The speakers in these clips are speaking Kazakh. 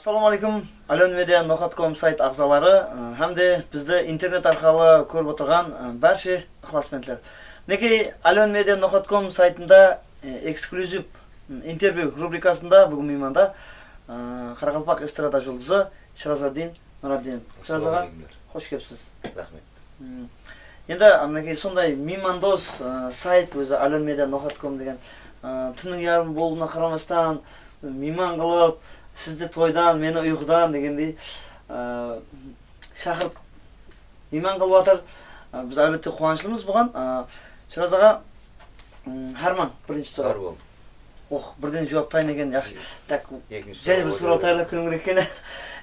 Assalamu alaikum. Alon Media Nohat.com сайт ағзалары hamda bizde internet arqali ko'rib o'tirgan barcha ixlosmandlar. Neki Alon Media Nohat.com saytında eksklyuziv intervyu rubrikasında bugün mehmonda Qaraqalpoq estrada yulduzi Shirazadin Nuradinov. Shirazaga hoş kelibsiz. Rahmet. Endi neki sonday mehmondo'z sayt o'zi Alon Media Nohat.com degan tunning yarmi bo'lguniga qaramasdan mehmon qilib sizde toydan, meni uyqudan degендей шақырып мейман қылып жатыр. Біз әлбетте қуаныштымыз бұған. Shirazага Харман бірінші сұрау. Ох, бірден жауап дайын екен. Yaxshi. Так, және бір сұрау таярлап келу керек екен.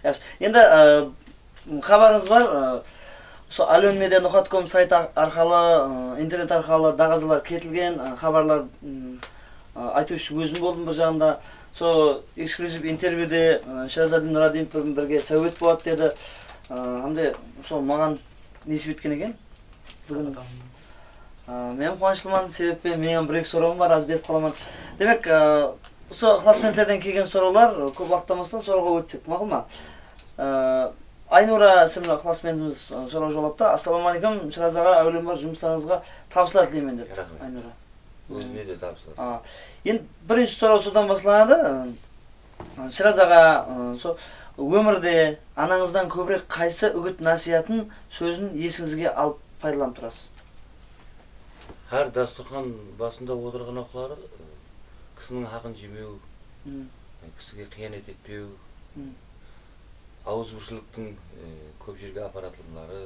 Yaxshi. Енді хабарыңыз бар. Осы Alon Media Nohat.com сайты арқылы, интернет арқылы дағазалар кетілген, хабарлар айтушы өзім болдым бір жағында. So eksklyuziv intervyuda Shirazadin Nuradinov birga совет bo'ladi dedi. Hamda so mаған nesib etgan ekan. Bugun men quvonchliman, себебі менің бір-екі сұрауым бар, аз беріп қаламын. Демек, осы ixlosmandlardan kelgan so'rovlar ko'p vaqtlamasdan so'rovga o'tsak, ma'qul ma? Aynura ismli ixlosmandimiz so'rov javoblabdi. Assalomu alaykum, Shirazaga avvalom bor жұмыстарыңызға табыстар тілеймін deb. Aynura. Өзіне де табыстар. Енді бірінші сұрау содан басталады. Shirazага өмірде анаңыздан көбірек қайсы үгіт насихатын сөзін есіңізге алып пайдаланып тұрасыз? Her дастархан басында отырған ақылары кісінің хақын жемеу, кісіге қиянат етпеу, ауызбіршіліктің көп жерге апаратылары,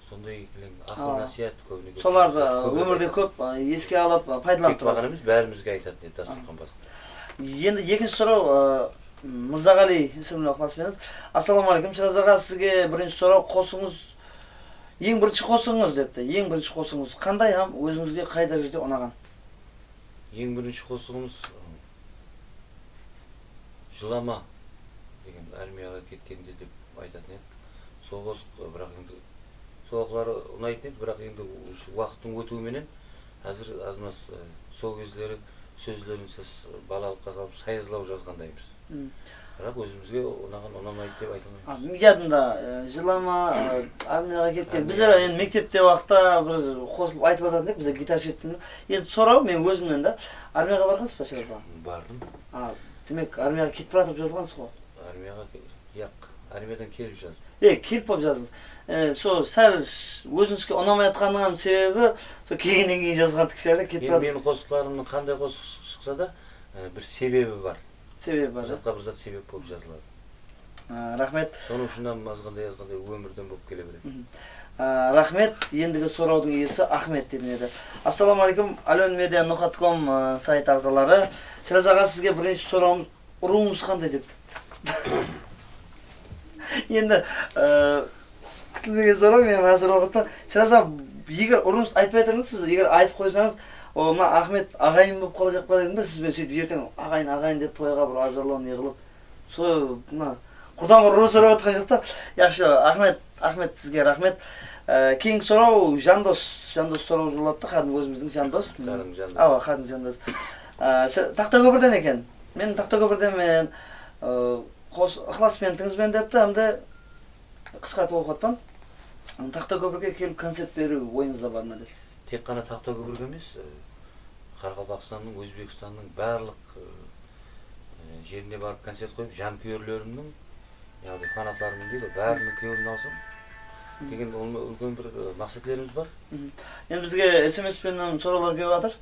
сондай ақыл насихат көбіне. Соларды өмірде көп еске алып пайдаланып тұрасыз. Бағанымыз бәрімізге айтатын еді дастархан басында. Енді екінші сұрау Мырзағали ісімлі ықласымыз. Ассаламу алейкум, Shirazага сізге бірінші сұрау қосыңыз, ең бірінші қосыңыз депті. Ең бірінші қосыңыз қандай һәм өзіңізге қай дәрежеде ұнаған? Ең бірінші қосыңыз жылама деген армияға кеткенде деп айтатын еді. Соғыс бірақ енді соғылары ұнайтын еді, бірақ енді уақыттың өтуіменен әзір азмас сол кездері сөздерін сіз балалыққа салып сайызлау жазғандаймыз. Бірақ өзімізге ұнаған ұнамайды деп айтылмаймыз. Ядында жылама армияға кеткен. Біздер енді мектепте уақытта бір қосылып айтып жататын едік, біздер гитара шерткен. Енді сұрау мен өзімнен да армияға барғансыз ба Shirazага? Бардым. Демек армияға кетіп жатып жазғансыз ғой? Армияға яқ, армиядан келіп жаздым. Келіп болып жаздыңыз. Сол сәл өзіңізге ұнамай жатқанның себебі сол келгеннен кейін жазған кішкене кетіп жатыр. Менің қосықтарымның қандай қосық шықса да бір себебі бар. Себебі бар. Затқа бір зат себеп болып жазылады. Рахмет. Соның үшін жазғандай өмірден болып келе береді. Рахмет. Ендігі сұраудың иесі Ахмет деген еді. Ассаламу алейкум, Alon Media Nohat.com сайт ағзалары. Shirazага сізге бірінші сұрауымыз, ұруыңыз қандай депті. Енді күтілмеген сұрау, мен әзір оғытта. Shirazага, егер ұруыңыз айтпай тұрыңыз, сіз егер айтып қойсаңыз, мына Ахмет ағайын болып қалacak па дедім бе, сізбен сөйтіп ертең ағайын деп тойға бір ажарлау не қылып, сол мына құрдан ұры сұрап жатқан жоқ та. Yaxshi, Ахмет сізге рахмет. Кейінгі сұрау Жандос сұрау жолдапты, қадым өзіміздің Жандос. Қадым Жандос. Тақтакөпірден екен. Мен Тақтакөпірден мен ықласмендіңізбен депті, әмді қысқартып оқытпан. Тақтакөпірге келіп концерт беру ойыңызда бар ма деп? Тек қана Тақтакөпірге емес, Қарақалпақстанның, Өзбекстанның барлық жеріне барып концерт қойып, жанкүйерлерімнің, яғни фанатларымның дейді, бәрінің күйеуін алсам деген үлкен бір мақсатлеріміз бар. Енді бізге SMS-пен сұраулар келіп жатыр.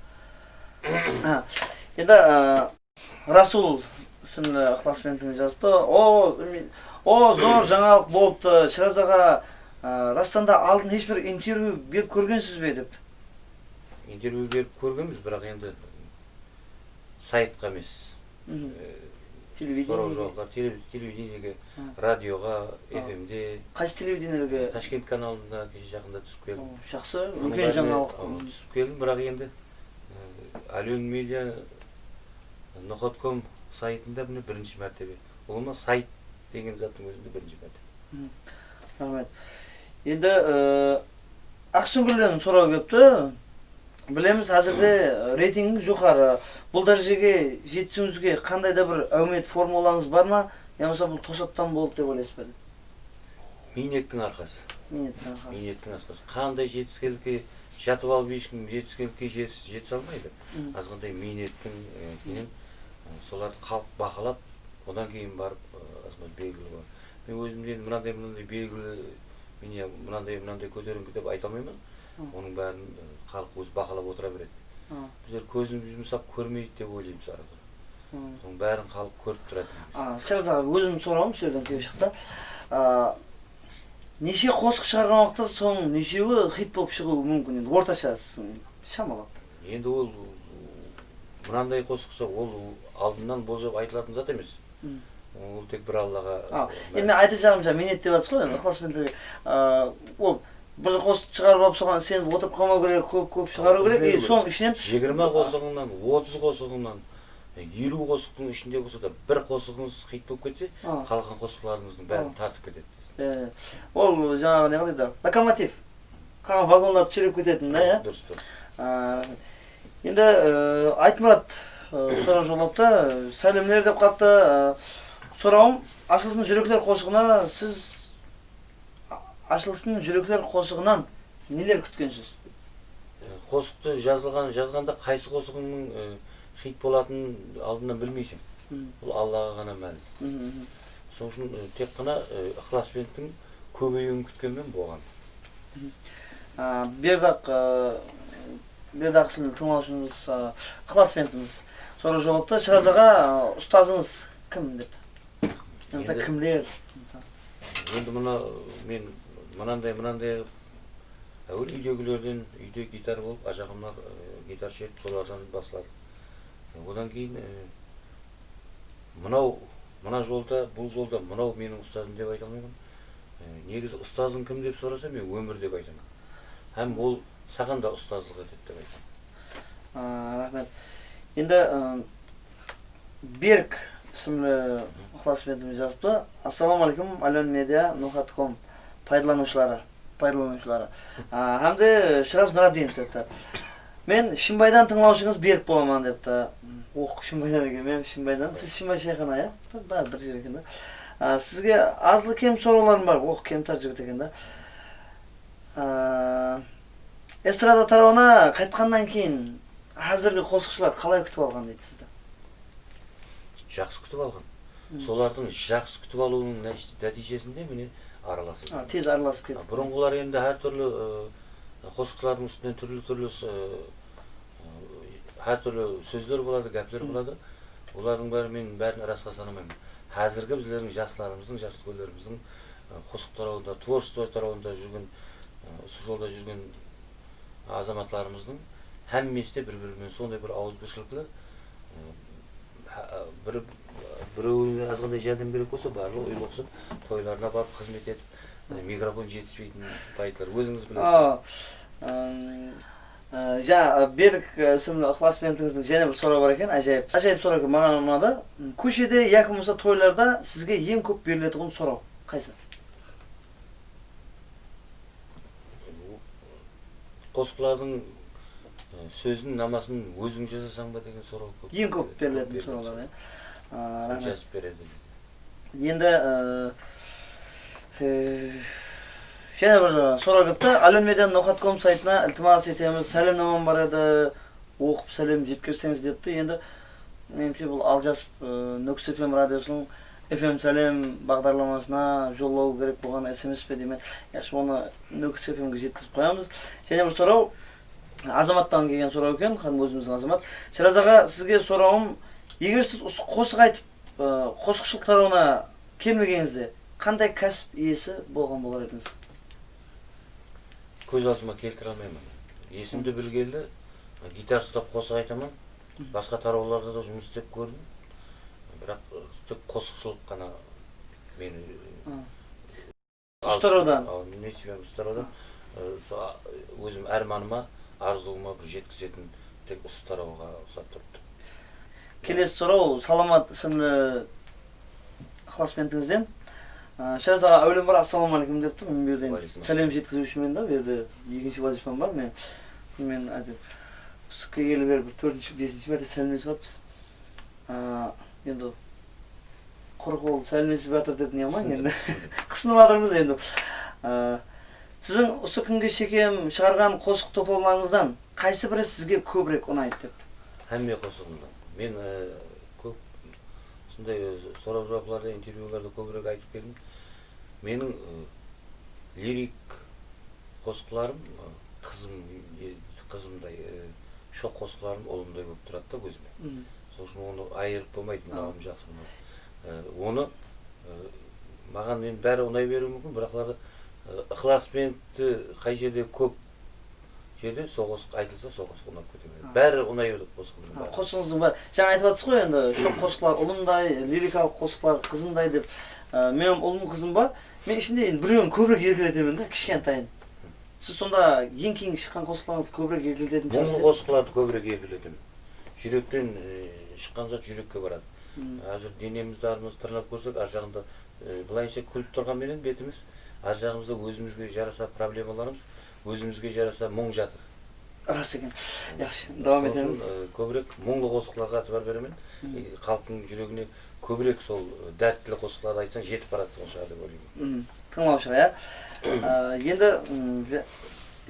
Енді Расул ісімлі ықласмендігін жазыпты. Зор жаңалық болыпты. Shirazага Растанда алдын ешбір интервью беріп көргенсіз бе депті? Интервью беріп көргенбіз, бірақ енді сайтқа емес. Телевидениеге, радиоға, FM-де. Қайсы телевидениеге? Ташкент каналында жақында түсіп келдім. Жақсы, үлкен жаңалық. Түсіп келдім, бірақ енді Alon Media Nohat.com сайтында бұны бірінші мәртебе. Олыма сайт деген заттың өзінде бірінші мәртебе. Рахмет. Енді Ақсүңгілден сұрау кепті. Білеміз, әзірде рейтинг жоғары. Бұл дәрежеге жетісіңізге қандай да бір әумет формулаңыз бар ма? болмаса бул тосоттон болду деп ойлойсузбу? Мейнеттің арқасы. Мейнеттин аркасы. Мейнеттің арқасы. Қандай жетістікке жатып алып ешкім жетістікке жете алмайды. Азғандай мейнеттің кейін соларды халық бақылап, одан кейін барып белгілі бар. Мен өзімде мынандай белгілі, мен мынандай көтеріңкі деп айта алмаймын. Оның бәрін халық өзі бақылап отыра береді. Біздер көзіміз жұмсап көрмейді деп ойлаймыз арада. Соның бәрін халық көріп тұрады. Шыраз аға, өзім сұрауым сөзден келіп шықты. Неше қосық шығарған уақытта соның нешеуі хит болып шығуы мүмкін? Енді орташа шамалап. Енді ол мынандай қосықса, ол алдынан болжап айтылатын зат емес. Ол тек бір Аллаға. Енді мен айта жағымша минет деп жатсыз ғой, енді ықыласпен. Ол бір қосық шығарып алып соған сен отырып қалмау керек, көп шығару керек. Соның ішінен 20 қосығыңнан, 30 қосығыңнан, 50 қосықтың ішінде болса да бір қосығыңыз хит болып кетсе, қалған қосықларыңыздың бәрін тартып кетеді. Ол жаңағы не қылды? Локомотив. Қалған вагонларды сүйреп кететін, да, дұрыс. Енді Айтмұрат сұрақ жолдапты, сәлемдер деп қапты. Сұрауым, Ашылсын жүректер қосығына сіз Ашылсын жүректер қосығынан нелер күткенсіз? Қосықты жазғанда қайсы қосығыңның хит болатынын алдынан білмейсің. Бұл Аллаға ғана мәлім. Сол үшін тек қана ықыласпенттің көбеюін күткенмен болған. Бердақ сіздің тыңдаушыңыз ықыласпентіңіз сұрақ жолдапты. Шыраз аға, ұстазыңыз кім деп? Кімдер? Енді мен мынандай әуел үйдегілерден, үйде гитар болып, ажағымлар гитар шертіп, солардан басылады. Одан кейін мына жолда, бұл жолда мынау менің ұстазым деп айта алмаймын. Негізі ұстазың кім деп сұраса, мен өмір деп айтамын. Һәм ол саған да ұстаздық етеді деп айтамын. Рахмет. Енді Берк ісімлі ықыласпентіміз жазыпты. Ассаламалейкум, Ален Медиа, Нухатком пайдаланушылары. Hamda Shiraz Nuradinov debdi. Men Shimbaydan tinglovchingiz Berk bo'laman debdi. Shimbaydan ekan, men Shimbaydan. Siz Shimbay shayxona, ya? Bir yer ekanda. Sizga azli kem so'rovlarim bor. Kem tarjima ekanda. Estrada tarovna qaytgandan keyin hozirgi qo'shiqchilar qalay kutib olgan deydi sizda? Жақсы күтіп алған. Солардың жақсы күтіп алуының нәтижесінде міне араласып. Тез араласып кетті. Бұрынғылар енді әртүрлі қосықшылардың үстінен түрлі әртүрлі сөздер болады, гәплер болады. Олардың бәрін расқа санамаймын. Қазіргі біздердің жастарымыздың, жас көлдеріміздің қосық тарауында, творчество тарауында жүрген, осы жолда жүрген азаматларымыздың әммесі де бір-бірімен сондай бір ауызбіршіліклі, біреуіне азғандай жәрдем берек болса, барлығы үй болсын, тойларына барып қызмет етіп, микрофон жетіспейтін байтылар. Өзіңіз білесіз. Берік ісімлі ықыласпентіңіздің және бір сұрақ бар екен, әжайып. Әжайып сұрақ екен, маған ұнады. Көшеде, яки болмаса тойларда сізге ең көп берілетұғын сұрау қайсы? Қосқылардың сөзін, намасын өзің жазасаң ба деген сұрау көп. Ең көп берілетін сұраулар, жазып береді. Енді және бір сұрақ көпті. Ален Медиа Нухатком сайтына ілтимас етеміз. Сәлемнамам бар еді, оқып сәлем жеткірсеңіз депті. Енді меніңше бұл Алжасып Нүкіс FM радиосының FM сәлем бағдарламасына жоллау керек болған SMS пе деймін. Яқшы оны Нүкіс FM-ге жеткізіп қоямыз. Және бір сұрау азаматтан келген сұрау екен, қаным өзіміздің азамат. Шыраз аға, сізге сұрауым, егер сіз қосық айтып, қосықшылық тарауына келмегеніңізде, қандай кәсіп иесі болған болар едіңіз? Көз алдыма келтіре алмаймын. Есімді білгелі, гитар ұстап қосық айтамын. Басқа тарауларда да жұмыс істеп көрдім. Бірақ тек қосықшылық қана мені ұстараудан. Мен себебім ұстараудан. Өзім әрманыма, арзуыма бір жеткізетін тек ұстарауға ұстап тұрыпты. Келесі сұрау Саламат ісімлі ықыласпентіңізден. Шыраз аға, әулем бар, ассаламалейкум депті. Мен берден сәлем жеткізушімен да, берді екінші вазифам бар. Мен сүкке келі беріп, 4-5-ші мәрте сәлемдесіп атпыз. Енді құр қол сәлемдесіп жатыр деп не қылмайын енді. Қысынып жатырмыз енді. Сіздің осы күнге шекем шығарған қосық топтамаңыздан қайсы бірі сізге көбірек ұнайды деп? Әмме қосығында. Мен көп сондай сұрау жауапларда, интервьюларда көбірек айтып келдім. Менің лирик қосықларым қызымдай, шоқ қосықларым ұлымдай болып тұрады да көзіме. Сол үшін оны айырып болмайды, мынауым жақсы. Оны маған мен бәрі ұнай беруі мүмкін, бірақларды ықыласпенді қай жерде көп жерде сол қосық айтылса, сол қосық ұнап кете береді. Бәрі ұнай береді қосығымның бәрі. Қосығыңыздың бәрі. Жаңа айтып жатсыз ғой енді, шоқ қосықлар ұлымдай, лирикалық қосықлар қызымдай деп. Менің ұлым қызым бар. Мен ішінде біреуін көбірек еркелетемін да, кішкентайын. Сіз сонда ең кейін шыққан қосықларыңызды көбірек еркелететін шығарсыз? Мұңлы қосықларды көбірек еркелетемін. Жүректен шыққан зат жүрекке барады. Әзір денемізді арымыз тырнап көрсек, ар жағында былайынша күліп тұрғанменен бетіміз, ар жағымызда өзімізге жараса проблемаларымыз, өзімізге жараса мұң жатыр. Рас екен. Яқшы, давам етеміз. Көбірек мұңлы қосықларға атыбар беремін. Халықтың жүрегіне көбірек сол дәрттілі қосықларды айтсаң жетіп барады сол шығар деп ойлаймын. Тыңлаушы, енді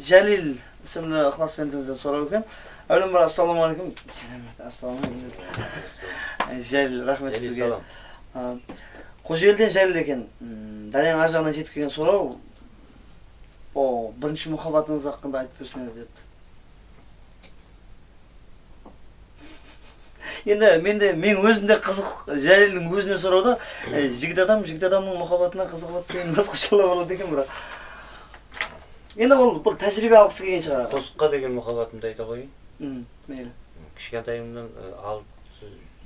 Жәлел ісімді ықыласпендіңізден сұрау екен. Әулем бар, ассалаумағалейкум. Ассалаумағалейкум. Жәлел, рахмет сізге. Қожелден Жәлел екен. Дәнен ар жағынан жетіп келген сұрау. Бірінші мұхаббатыңыз хақында айтып берсеңіз депті. Енді мен өзімде қызық Жәлелдің өзіне сұрауда, жігіт адамның мұхаббатына қызығып атсайын басқашалар болады екен бірақ. Енді бұл тәжірибе алғысы келген шығар. Қосыққа деген мұхаббатымды айта қойын. Мейлі. Кішкентайымнан алып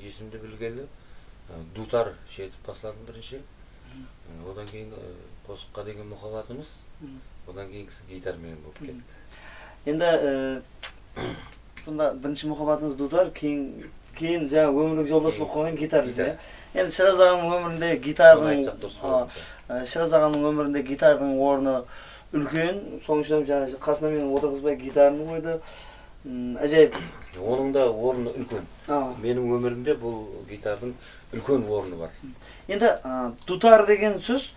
есімді білгелі, дутар жетіп басладым бірінші. Одан кейін қосыққа деген мұхаббатымыз, одан кейінгісі гитармен болып кетті. Енді бұнда бірінші мұхаббатыңыз дутар, кейін жаңа өмірлік жолдас болып қойған гитар десе. Енді Шыраз ағамның өмірінде гитардың орны үлкен, соңғышынан жаңа қасына мені отырғызбай гитарын қойды. Әжайып. Оның да орны үлкен. Менің өмірімде бұл гитардың үлкен орны бар. Енді дутар деген сөз,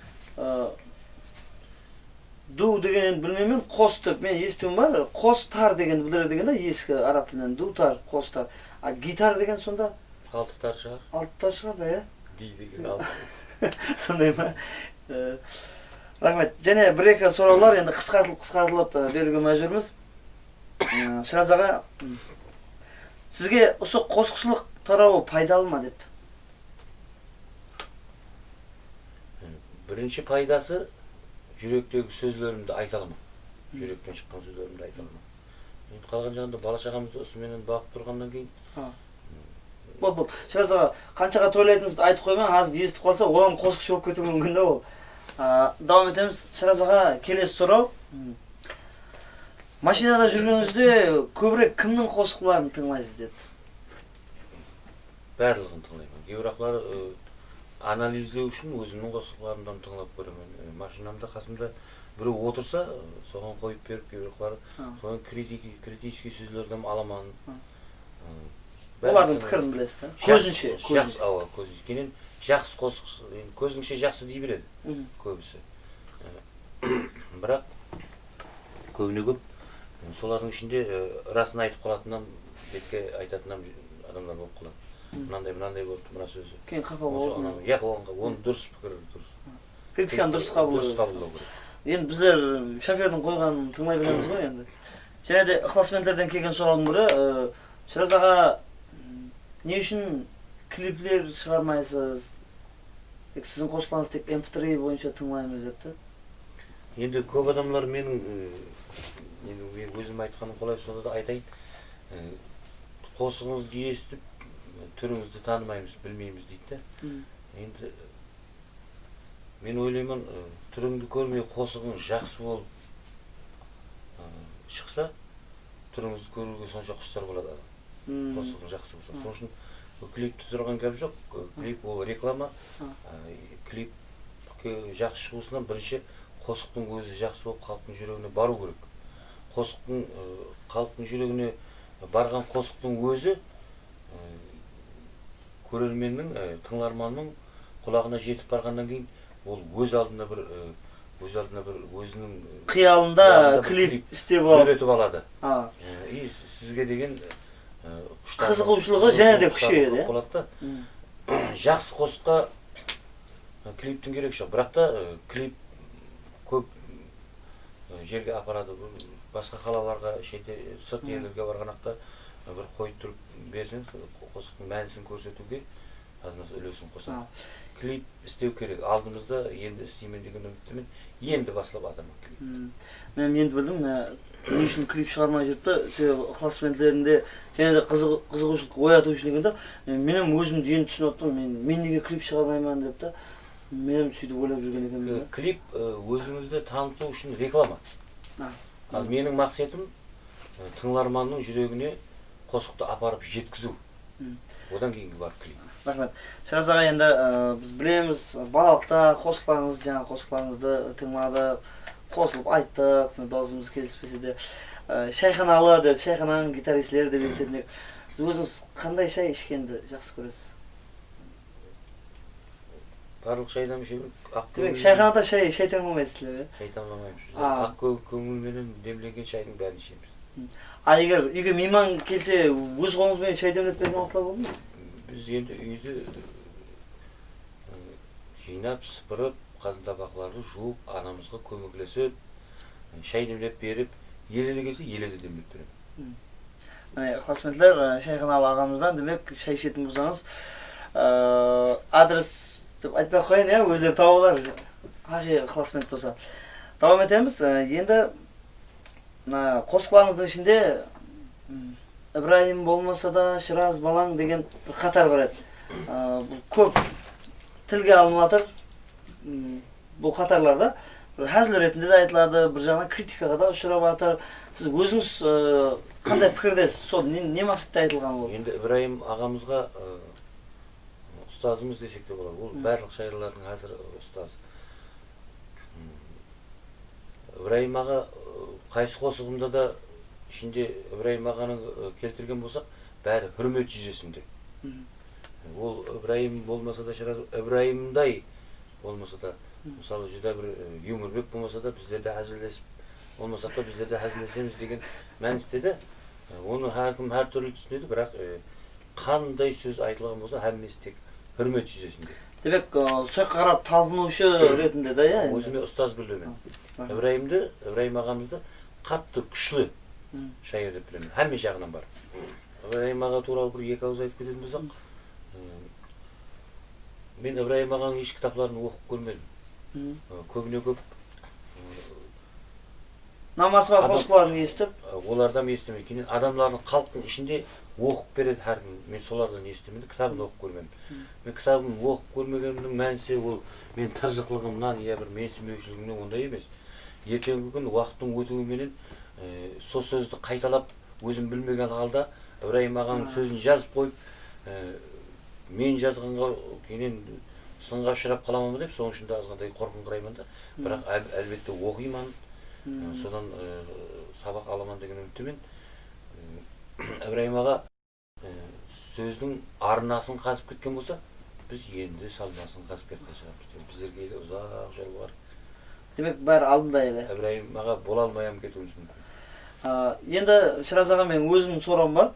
ду деген білмеймін, қос деп мен естуім бар. Қостар деген білдіреді деген да ескі араб тілінен. Дутар, қостар. Гитар деген сонда? Алтықтар шығар. Алтықтар шығар да, е? Ди деген алты. Сондай ма? Рахмет. Және бір-екі сұраулар енді қысқартылып беруге мәжбүрміз. Шыраз аға, сізге осы қосықшылық тарауы пайдалы ма депті? Бірінші пайдасы жүректегі сөзлерімді айта аламын. Жүректен шыққан сөзлерімді айта аламын. Енді қалған жағында бала шағамызды осыменен бағып тұрғаннан кейін. Бұл, Шыраз аға, қаншаға тойлайтыңызды айтып қоймаң, аз естіп қалса, оған қосықшы болып кетуі мүмкін да ол. Давам етеміз. Шыраз аға, келесі сұрау. Машинада жүргеніңізде көбірек кімнің қосықларын тыңлайсыз деп? Барлығын тыңлаймын. Кейбіреулер анализдеу үшін өзімнің қосықларымдан тыңлап көремін. Машинамда қасымда біреу отырса, соған қойып беріп, кейбіреулер соған критический сөздерден аламан. Олардың пікірін білесіз, да? Көзінше. Көзінше. Кенен жақсы қосық, көзінше жақсы дей береді көбісі. Бірақ көбіне көп солардың ішінде расын айтып қалатыннан, бетке айтатыннан адамдар болып қалады. Мынандай болды, мына сөзі. Кейін қапа болды. Оны дұрыс пікір, дұрыс. Критиканы дұрыс қабылдау керек. Енді біздер шофердің қойғанын тыңлай білеміз ғой енді. Және де ықыласпендерден келген сұраудың бірі, Шыраз аға, не үшін клиплер шығармайсыз? Сіздің қосқаныңыз тек MP3 бойынша тыңлаймыз депті. Енді көп адамлар менің өзім айтқаным қалай сонда да айтайын. Қосығыңызды естіп, түріңізді танымаймыз, білмейміз дейді. Енді мен ойлаймын, түріңді көрмей қосығың жақсы болып шықса, түріңізді көруге сонша құштар болады. Қосығың жақсы болса. Сол үшін клипті тұрған кәп жоқ. Клип ол реклама. Клипке жақсы шығусынан бірінші қосықтың өзі жақсы болып халықтың жүрегіне бару керек. Қосықтың халықтың жүрегіне барған қосықтың өзі көрерменнің, тыңларманның құлағына жетіп барғаннан кейін ол өз алдына бір өзінің қиялында клип істеп алып үйретіп алады. И сізге деген қызығушылығы және де күшейеді. Болады да. Жақсы қосыққа клиптің керек жоқ. Бірақ та клип көп жерге апарады. Басқа қалаларға, сырт елдерге барғанақта бір қойып тұрып берсеңіз, қосықтың мәнісін көрсетуге аз-маз үлесін қосады. Клип істеу керек. Алдымызда енді істеймін деген үміттемін. Енді басылып жатырмын клип. Мен енді білдім, не үшін клип шығармай жүріпті, себебі ықыласменділерінде және де қызығушылық ояту үшін екен да. Менің өзімді енді түсініп отырмын, мен неге клип шығармаймын деп та. Менің сөйтіп ойлап жүрген екенмін. Клип өзіңізді таныту үшін реклама. Ал менің мақсатым тыңдарманның жүрегіне қосықты апарып жеткізу. Одан кейінгі бар клип. Рахмет. Шыраз аға, енді біз білеміз, балалықта қосыларыңыз, жаңа қосыларыңызды тыңладық, қосылып айттық, дауысымыз келіспесе де шайханалы деп, шайхананың гитаристлері деп естідік. Сіз өзіңіз қандай шай ішкенді жақсы көресіз? Барлық шайдан ішемін. Демек, шайханада шай таңдамайсыздар, шай таңдамаймыз. Ақ көңілменен демленген шайдың бәрін ішеміз. Егер үйге мейман келсе, өз қолыңызбен шай демлеп берген уақытлар болды ма? Біз енді үйді жинап, сыпырып, қазан табақларды жуып, анамызға көмектесіп, шай демлеп беріп, елелі келсе, елелі демлеп беремін. Ықыласменділер, шайханалы ағамыздан, демек, шай ішетін болсаңыз, адрес деп айтпай қойын, өздері тауылар, қаши ықыласмент болса. Давам етеміз, енді қосқыларыңыздың ішінде Ибраим болмаса да Шыраз балаң деген бір қатар бар еді. Көп тілге алынып жатыр. Бұл қатарларда бір әзіл ретінде де айтылады, бір жағынан критикаға да ұшырап жатыр. Сіз өзіңіз қандай пікірдесіз? Сол не мақсатта айтылған ол? Енді Ибраим ағамызға ұстазымыз десек те болады. Ол барлық шайырлардың әзір ұстаз. Ибраим аға қайсы қосығымда да ішінде Ибраим ағаның келтірген болсақ, бәрі хүрмет жүзесінде. Ол Ибраим болмаса да, Ибраимдай болмаса да, мысалы жүда бір юморбек болмаса да, біздерді әзілесіп, болмаса да біздерді әзілесеміз деген мәністеді. Оны әркім әр түрлі түсінеді, бірақ қандай сөз айтылған болса, әммесі тек хүрмет жүзесінде. Демек, соққа қарап талпынушы ретінде да, я? Өзіме ұстаз білдім. Ибраим ағамызды қатты күшлі шайыр деп білемін. Әмме жағынан бар. Ибраим аға туралы бір екі ауыз айтып кететін болсақ, мен Ибраим ағаның еш кітапларын оқып көрмедім. Көбіне көп намазы бар қосқыларын естіп, олардан естімей, кейін адамлардың халықтың ішінде оқып береді әркім. Мен солардан естімеді, кітабын оқып көрмедім. Мен кітабын оқып көрмегенімнің мәнісі ол мен тыржықлығымнан, я бір менсінбеушілігімнен ондай емес. Ертеңгі күн уақыттың өтуіменен сол сөзді қайталап өзім білмеген халда Ибраим ағаның сөзін жазып қойып, мен жазғанға кейін сынға ұшырап қаламын деп, соның үшін де азғандай қорқыңқыраймын да. Бірақ әлбетте оқимын, содан сабақ аламын деген үміттемін. Ибраим аға сөздің арнасын қазып кеткен болса, біз енді салмасын қазып кеткен шығармыз. Біздерге ұзақ жол бар. Демек, бәрі алдында еді. Ибраим аға бола алмайым кетуіміз мүмкін. Енді Шыраз аға, мен өзімнің сұрағым бар.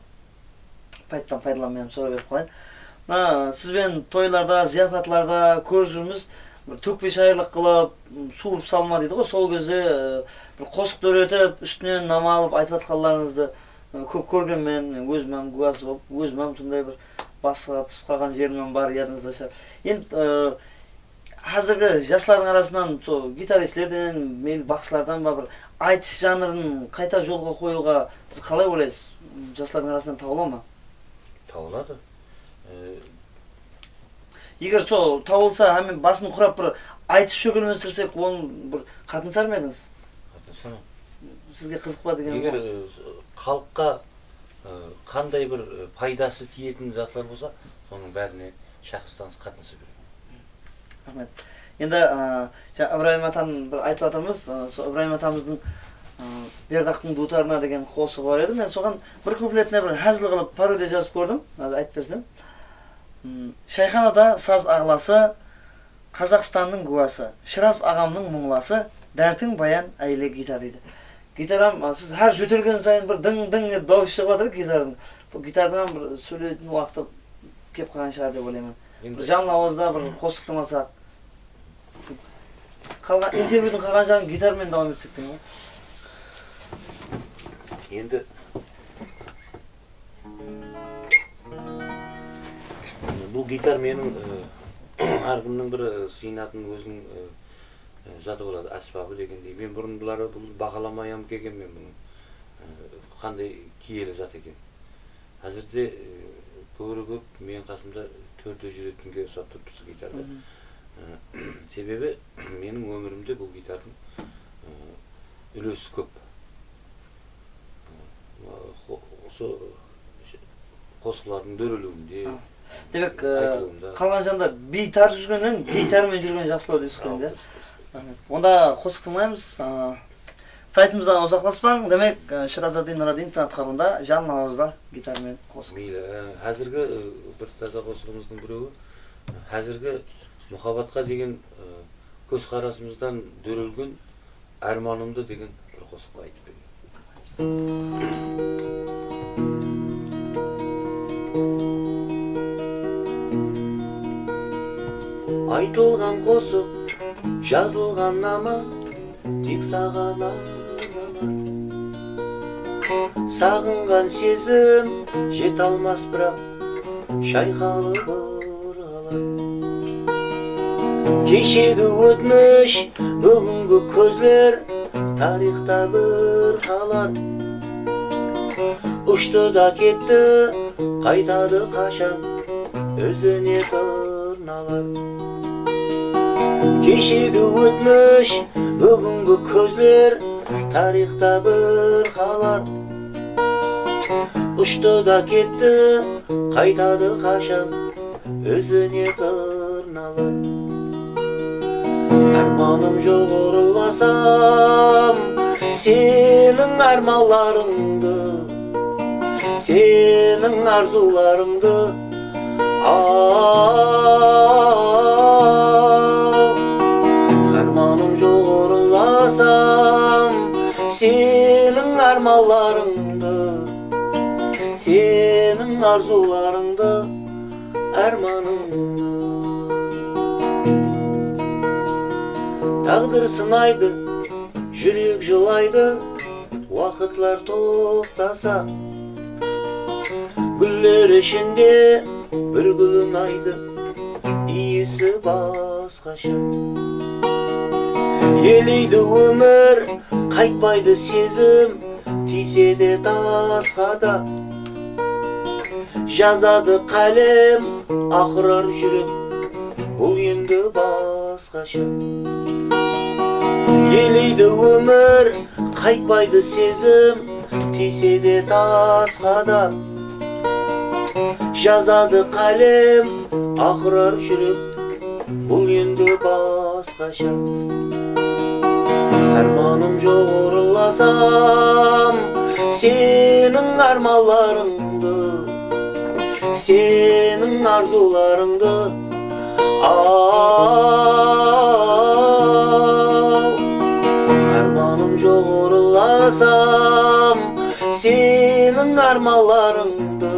Пайдаланмайым, сұрақ беріп қалайын. Сізбен тойларда, зияпатларда көріп жүрміз, төкпе шайырлық қылып, суырып салма дейді ғой. Сол кезде бір қосықты өретіп, үстінен нам алып айтып жатқандарыңызды көп көрген мен өзімнің куәсі болып, өзімнің сондай бір басқа түсіп қалған жерімнен бар ядыңызда шығар. Енді қазіргі жастардың арасынан гитаристерден, бақсылардан ба бір айтыс жанрын қайта жолға қоюға сіз қалай ойлайсыз? Жастардың арасынан табыла ма? Табылады. Егер сол табылса, әмен басын құрап бір айтыс шөгілместірсек, оны бір қатынсар ма едіңіз? Қатынсар. Сізге қызық па деген? Егер халыққа қандай бір пайдасы тиетін затлар болса, соның бәріне шақырсаңыз қатынаса беремін. Рахмет. Енді Ибраим атаның бір айтып жатырмыз, Ибраим атамыздың Бердақтың дутарына деген қосығы бар еді. Мен соған бір куплетіне бір әзіл қылып пародия жазып көрдім, айтып берсем. Шайханада саз ағласы, Қазақстанның куәсі, Шыраз ағамның мұңласы, дәртің баян әйле гитар дейді. Гитарам, сіз әр жөтелген сайын бір дың-дың дауыс шығып жатыр гитардың. Бұл гитардан бір сөйлейтін уақыты кеп қалған шығар деп ойлаймын. Бір жалын ауызда бір қосық тыңдасақ. Қалған интервьюдің қалған жағын гитармен давам етсек деймін. Енді бұл гитар менің әркімнің бір сыйынатын өзінің заты болады, аспабы дегендей. Мен бұрындылары бұл бағаламайам келген, мен бұның қандай киелі зат екен. Әзірде көп мен қасымда төрде жүретінге ұсап тұрпысы гитарды. Себебі менің өмірімде бұл гитардың үлесі көп. Қосқылардың дөрелуінде, демек, қалған жағында бейтар жүргеннен гитармен жүрген жақсылау дейсіз ғой, онда қосық тыңдаймыз. Сайтымыздан ұзақласпаң, демек Шыразадин Радин интернет-қабында жалын ауызда гитармен қосық. Мейлі, әзіргі бір таза қосығымыздың біреуі, әзіргі мұхаббатқа деген көзқарасымыздан дөреленген арманымды деген бір қосық айтып берейін. Айтылған қосық, жазылған нама, тек саған арналар. Сағынған сезім жет алмас бірақ, шайқалып ырғалар. Кешегі өтміш, бүгінгі көзлер, тарихта бір қалар. Ұшты да кетті, қайтады қашан, өзіне тырналар. Кешегі өтміш, бүгінгі көзлер, тарихта бір қалар. Ұшты да кетті, қайтады қашан, өзіне тырналар. Арманым жоқ ұрыласам, сенің арманларыңды, сенің арзуларыңды, арманым жоқ ұрыласам, сенің арманларыңды, сенің арзуларыңды, арманыңды. Тағдыр сынайды, жүрек жылайды, уақытлар тоқтаса. Гүллер ішінде бір гүл ұнайды, иісі басқаша. Елейді өмір, қайтпайды сезім, тисе де тасқа да. Жазады қалем, ақырар жүрек, бұл енді басқаша. Елейді өмір, қайтпайды сезім, тисе де тасқа да. Жазады қалем, ақырар жүрек, бұл енді басқаша. Арманым жоқ ұрыласам, сенің арманларыңды, сенің арзуларыңды, арманым жоқ ұрыласам, сенің арманларыңды,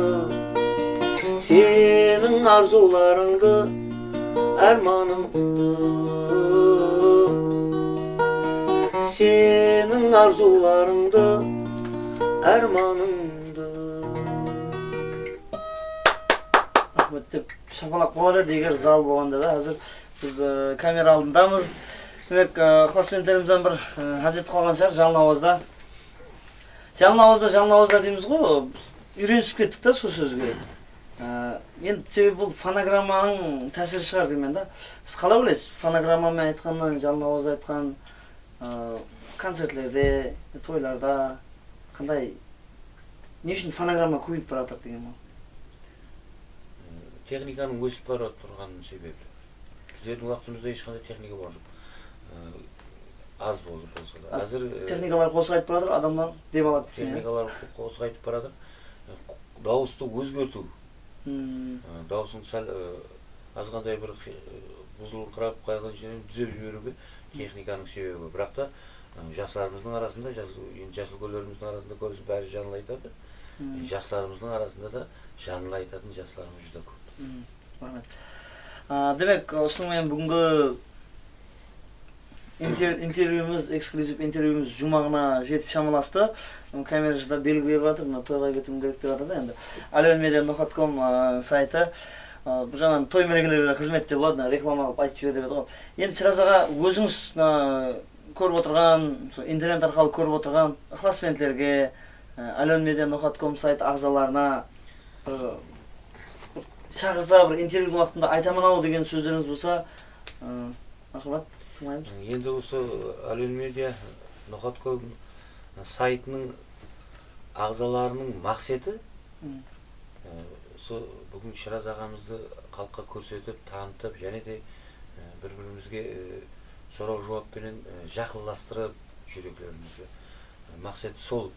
сенің арзуларыңды, арманыңды, сенің арзуларыңды, арманыңды. Рахмет деп шапалақ болады егер зал болғанда да. Қазір біз камера алдындамыз. Демек, классменттерімізден бір әзет қалған шығар, жалын ауызда. Жалын ауызда дейміз ғой, үйренісіп кеттік та сол сөзге. Енді себебі бұл фонограмманың тәсірі шығар деймін да. Сіз қалай ойлайсыз? Фонограммамен айтқаннан, жалын ауызда айтқан концертлерде, тойларда қандай, не үшін фонограмма көбейіп бара жатыр деген ол? Техниканың өсіп бара тұрғанның себебі. Біздердің уақытымызда ешқандай техника бар жоқ. Аз болды болса да. Әзір техникалар қосып бара жатыр, адамдар деп алады десең. Техникалар қосып айтып бара жатыр. Дауысты өзгерту. Дауысын сәл азгандай бір бузулыңкырап кайган жерин түзөп жиберүүгө техниканын себеби. Бирок да жаштарыбыздын арасында, жаш өлкөлөрүбүздүн арасында көбүсү баары жаңылы айтады. Жаштарыбыздын арасында да жаңылы айтатын жаштарыбыз жүзө көп. Рахмет. Демек, ушуну менен бүгүнкү интервьюбуз, эксклюзив интервьюбуз жумагына жетип шамалашты. Камерада белги берип атыр, мына тойго кетүүм керек деп атат енді. alionmedia.com сайты бул жагынан той мерекелерге кызметте болот, реклама кылып айтып жибер деп атат. Енді Чыраз ага өзүңүз көрүп отурган, интернет аркылуу көрүп отурган ыкыласмендерге, alionmedia.com сайт агзаларына шақырса, бір интервьюдің уақытында айтамын ау деген сөздеріңіз болса, мархабат, тыңдаймыз. Енді осы alionmedia.com сайтының ағзаларының мақсаты бүгін Чыраз ағамызды халыққа көрсетіп, танытып, және де бір-бірімізге сұрау жауаппенен жақынластырып жүректерімізге. Мақсаты сол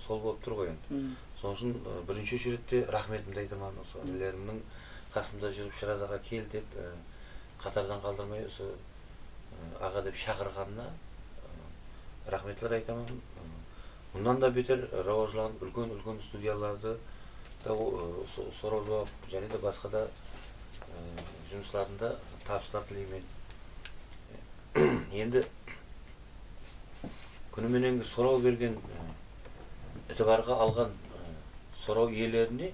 болып тұр ғой енді. Соның үшін бірінші очередте рахметімді айтамын, осы інілерімнің қасымда жүріп Чыраз аға кел деп қатардан қалдырмай осы аға деп шақырғанына рахметлер айтамын. Мұндан да бетер рауажланып үлкен студияларды сұрау жауап және де басқа да жұмыстарында табыстар тілеймін. Енді күніменен сұрау берген ітібарға алған сұрау иелеріне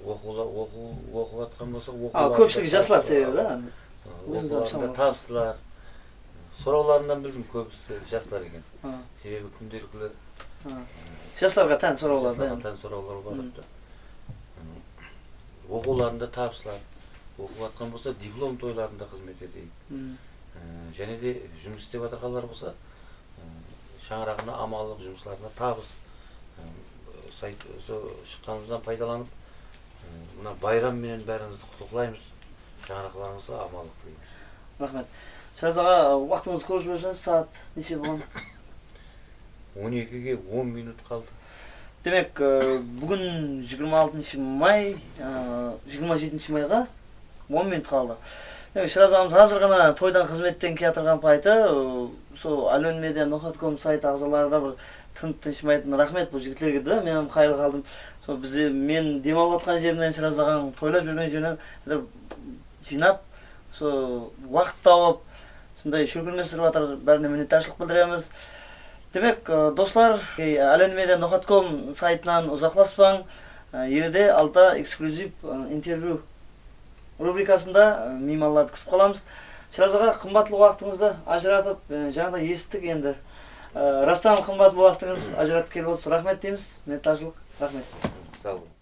оқып атқан болса, көпшілігі жастар себебі да? Оқуларында табыстылар. Сұрауларынан білдім көбісі жастар екен. Себебі күнделікті жастарға тән сұраулар. Жастарға тән сұраулар барыпты. Оқуларында табыстылар. Оқып атқан болса, диплом тойларында қызмет етейік. Және де жұмыс істеп атырғандар болса, шаңырағына, амаллық жұмысларына табыс. Сайт шыққанымыздан пайдаланып, мына байрам менен бәріңізді құттықтаймыз. Шаңырақларыңызға амаллық тілейміз. Рахмет. Чыраз аға, уақытыңызды көріп жіберсеңіз, сағат неше болған? 12-ге 10 минут қалды. Демек, бүгін 26 май, 27 майға 10 минут қалды. Чыраз ағамыз азыр ғана тойдан қызметтен кетірген пайты, сол alionmedia.com сайт ағзаларда бір тыншымайтын рахмет бұл жігітлерге де, мен қайыр қалдым. Мен демалып атқан жерінен Чыраз ағаң тойлап жүрген жерінен жинап, уақыт тауып, сондай шөкілмесір батыр бәріне миннеттаршылық білдіреміз. Демек, достар, alionmedia.com сайтынан ұзақласпаң, елде алда эксклюзив интервью рубрикасында мейманларды күтіп қаламыз. Чыраз аға, қымбатлы уақытыңызды ажыратып, жаңағыда естік енді. Растан қымбатлы уақытыңыз ажыратып келіп отырсыз. Рахмет дейміз. Миннеттаршылық. Рахмет. Сау болыңыз.